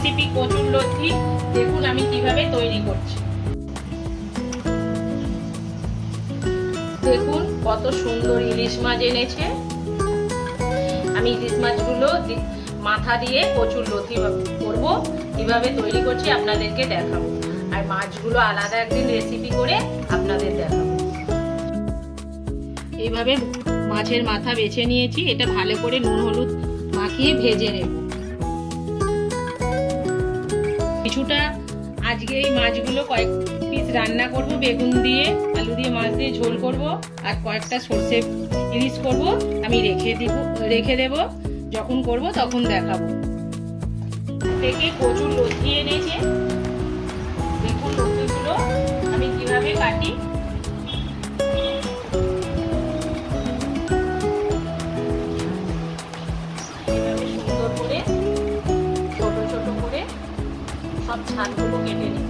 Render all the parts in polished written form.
Recipe কচুর লতি দেখুন আমি কিভাবে তৈরি করছি। দেখুন কত সুন্দর ইলিশ মাছ এনেছে। আমি ইলিশ মাছগুলো মাথা দিয়ে কচুর লতি করব, কিভাবে তৈরি করছি আপনাদেরকে দেখাবো। আর মাছগুলো আলাদা একদিন রেসিপি করে আপনাদের দেখাবো। এইভাবে মাছের মাথা বেছে নিয়েছি, এটা ভালো করে নুন হলুদ মাখিয়ে ভেজে নেব। কিছুটা আজকে এই মাছগুলো কয়েক পিস রান্না করব, বেগুন দিয়ে আলু দিয়ে মাছ দিয়ে ঝোল করব, আর কয়েকটা সর্ষে ইলিশ করব। আমি রেখে দেব, যখন করব তখন দেখাবো। থেকে কচুর লতি এনেছে, দেখুন লতিগুলো আমি কিভাবে কাটি। এভাবে সুন্দর করে ছোট ছোট করে সব ছালগুলো কেটে নিই।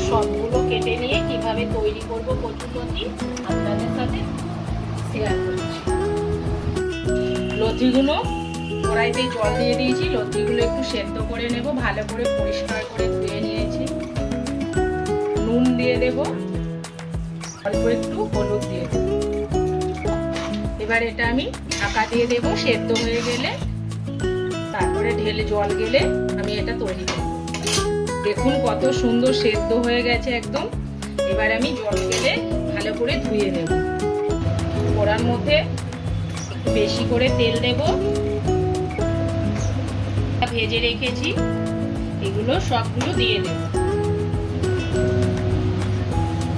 সবগুলো কেটে নিয়ে কিভাবে তৈরি করব কচুর লতি আপনাদের সাথে শেয়ার করছি। লতিগুলো কড়াইতে জল দিয়ে দিয়েছি, লতিগুলো একটু সেদ্ধ করে নেব। ভালো করে পরিষ্কার করে ধুয়ে নিয়েছি। নুন দিয়ে দেব, অল্প একটু হলুদ দিয়ে দেব। এবার এটা আমি ঢাকা দিয়ে দেব, সেদ্ধ হয়ে গেলে তারপরে ঢেলে জল গেলে আমি এটা তৈরি করব। দেখুন কত সুন্দর সেদ্ধ হয়ে গেছে একদম। এবার আমি জল গেলে ভালো করে ধুয়ে নেব। কড়ার মধ্যে একটু বেশি করে তেল দেব। ভেজে রেখেছি এগুলো সবগুলো দিয়ে দেব।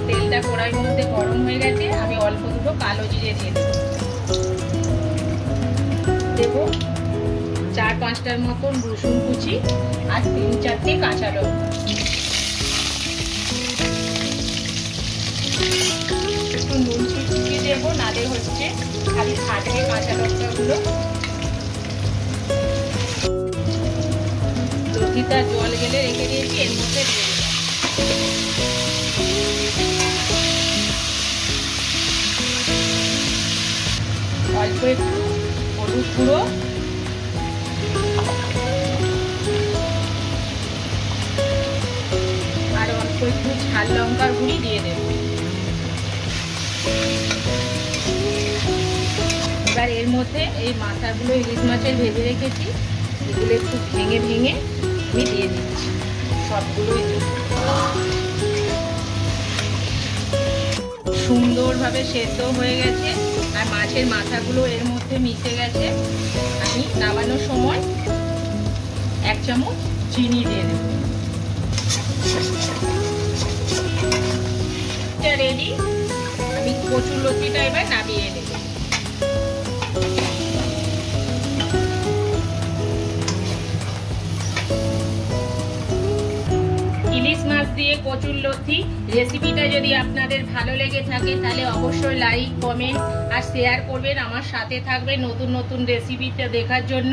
তেলটা কড়াইয়ের মধ্যে গরম হয়ে গেছে, আমি অল্প দুটো কালো জিরে দিয়ে দেব। 4-5টার মতন রসুন কুচি আর 3-4টে কাঁচা লঙ্কা। একটু নুন চিটিয়ে দেবো, নালে হচ্ছে খালি ছাড়বে কাঁচা লঙ্কাগুলো। লতিটা জল গেলে রেখে দিয়েছি, এর মধ্যে দিয়ে দেবো। অল্প একটু হলুদ গুঁড়ো, আর অল্প একটু ঝাল লঙ্কার গুঁড়ি দিয়ে দেব। এবার এর মধ্যে এই মাথাগুলো ইলিশ মাছের ভেজে রেখেছি, এগুলো একটু ভেঙে ভেঙে আমি দিয়ে দিচ্ছি সবগুলোই। সুন্দরভাবে সেদ্ধ হয়ে গেছে আর মাছের মাথাগুলো এর মধ্যে মিশে গেছে। আমি নামানোর সময় 1 চামচ চিনি দিয়ে দেব। রেডি, আমি কচুর লতিটা এবার নামিয়ে নেব। ইলিশ মাছ দিয়ে কচুর লতি রেসিপিটা যদি আপনাদের ভালো লেগে থাকে তাহলে অবশ্যই লাইক, কমেন্ট আর শেয়ার করবেন। আমার সাথে থাকবেন নতুন নতুন রেসিপিটা দেখার জন্য।